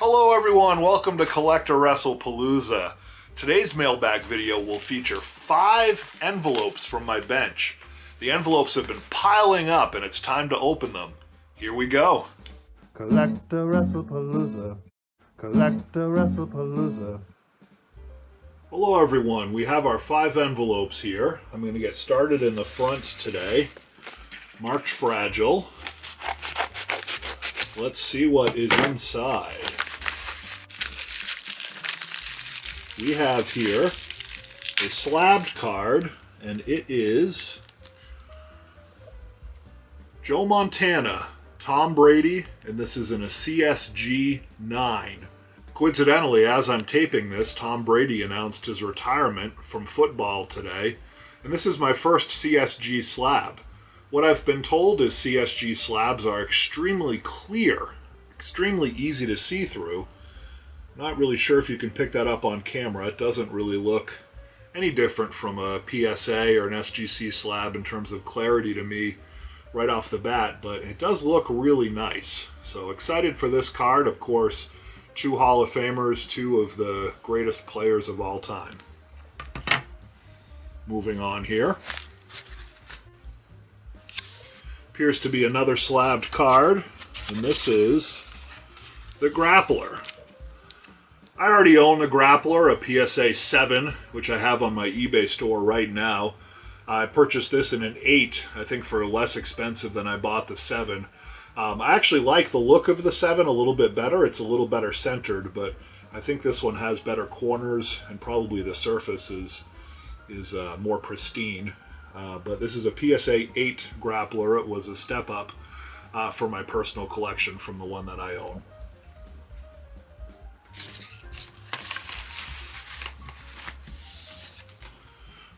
Hello everyone, welcome to CollectAWrestlePalooza. Today's mailbag video will feature 5 envelopes from my bench. The envelopes have been piling up and it's time to open them. Here we go. CollectAWrestlePalooza. CollectAWrestlePalooza. Hello everyone, we have our 5 envelopes here. I'm going to get started in the front today. Marked fragile. Let's see what is inside. We have here a slabbed card, and it is Joe Montana, Tom Brady, and this is in a CSG 9. Coincidentally, as I'm taping this, Tom Brady announced his retirement from football today, and this is my first CSG slab. What I've been told is CSG slabs are extremely clear, extremely easy to see through. Not really sure if you can pick that up on camera. It doesn't really look any different from a PSA or an SGC slab in terms of clarity to me right off the bat, but it does look really nice. So excited for this card. Of course, 2 Hall of Famers, 2 of the greatest players of all time. Moving on here. Appears to be another slabbed card, and this is the Grappler. I already own the Grappler, a PSA 7, which I have on my eBay store right now. I purchased this in an 8, I think for less expensive than I bought the 7. I actually like the look of the 7 a little bit better. It's a little better centered, but I think this one has better corners, and probably the surface is more pristine. But this is a PSA 8 Grappler. It was a step up for my personal collection from the one that I own.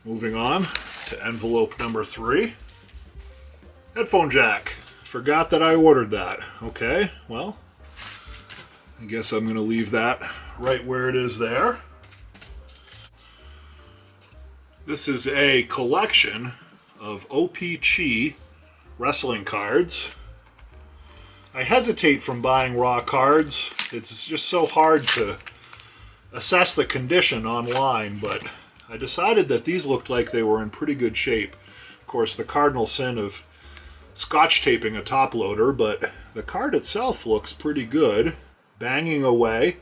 Moving on to envelope number 3. Headphone jack. Forgot that I ordered that. Okay, well, I guess I'm going to leave that right where it is there. This is a collection of O-Pee-Chee wrestling cards. I hesitate from buying raw cards. It's just so hard to assess the condition online, but I decided that these looked like they were in pretty good shape. Of course, the cardinal sin of scotch taping a top loader, but the card itself looks pretty good. Banging away.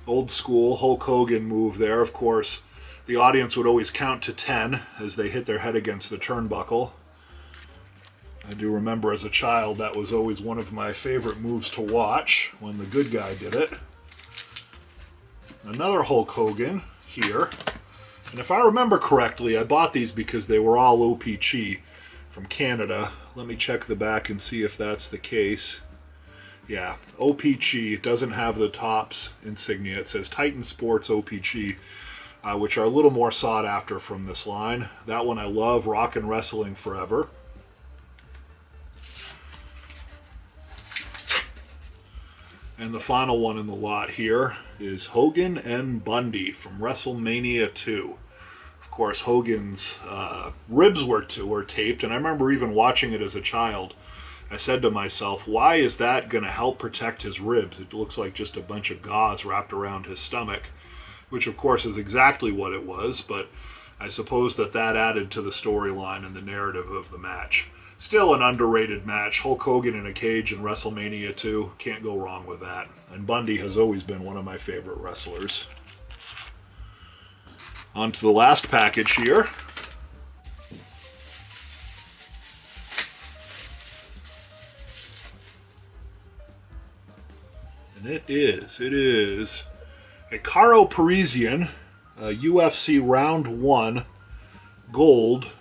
Old school Hulk Hogan move there. Of course, the audience would always count to 10 as they hit their head against the turnbuckle. I do remember as a child that was always one of my favorite moves to watch when the good guy did it. Another Hulk Hogan here. And if I remember correctly, I bought these because they were all O-Pee-Chee from Canada. Let me check the back and see if that's the case. Yeah, O-Pee-Chee. It doesn't have the Topps insignia. It says Titan Sports O-Pee-Chee, which are a little more sought after from this line. That one I love, Rockin' Wrestling Forever. And the final one in the lot here is Hogan and Bundy from WrestleMania 2. Of course, Hogan's ribs were taped, and I remember even watching it as a child. I said to myself, why is that going to help protect his ribs? It looks like just a bunch of gauze wrapped around his stomach, which of course is exactly what it was, but I suppose that added to the storyline and the narrative of the match. Still an underrated match. Hulk Hogan in a cage in WrestleMania 2. Can't go wrong with that. And Bundy has always been one of my favorite wrestlers. On to the last package here. And it is a Karo Parisyan UFC Round 1 Gold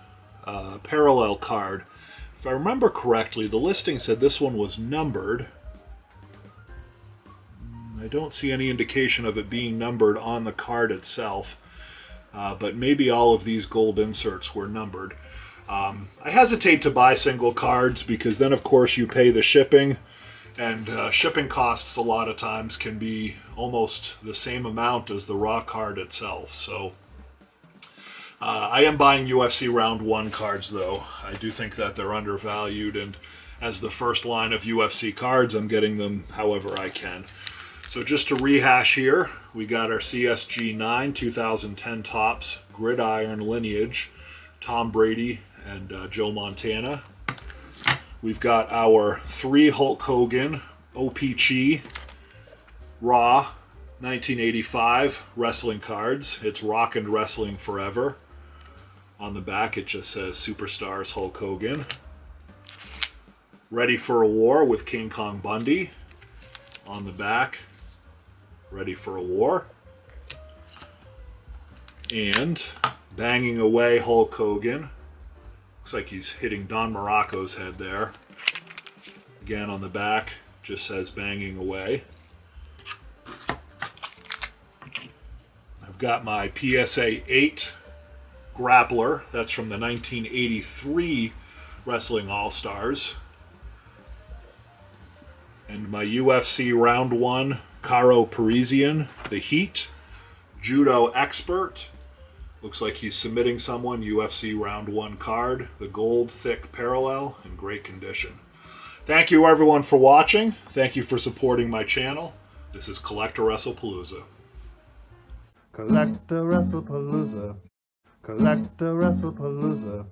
Parallel card. If I remember correctly, the listing said this one was numbered. I don't see any indication of it being numbered on the card itself, but maybe all of these gold inserts were numbered. I hesitate to buy single cards because then, of course, you pay the shipping, and shipping costs a lot of times can be almost the same amount as the raw card itself. So I am buying UFC Round 1 cards, though. I do think that they're undervalued, and as the first line of UFC cards, I'm getting them however I can. So just to rehash here, we got our CSG9 2010 Topps Gridiron Lineage, Tom Brady and Joe Montana. We've got our 3 Hulk Hogan O-Pee-Chee Raw 1985 wrestling cards. It's Rockin' Wrestling Forever. On the back it just says Superstars Hulk Hogan. Ready for a War with King Kong Bundy. On the back, Ready for a War. And Banging Away Hulk Hogan. Looks like he's hitting Don Morocco's head there. Again, on the back, just says Banging Away. I've got my PSA 8 Grappler. That's from the 1983 Wrestling All-Stars. And my UFC Round 1 Karo Parisyan, the Heat, Judo Expert. Looks like he's submitting someone. UFC Round 1 card, the gold thick parallel, in great condition. Thank you everyone for watching. Thank you for supporting my channel. This is CollectAWrestlePalooza. CollectAWrestlePalooza. CollectAWrestlePalooza.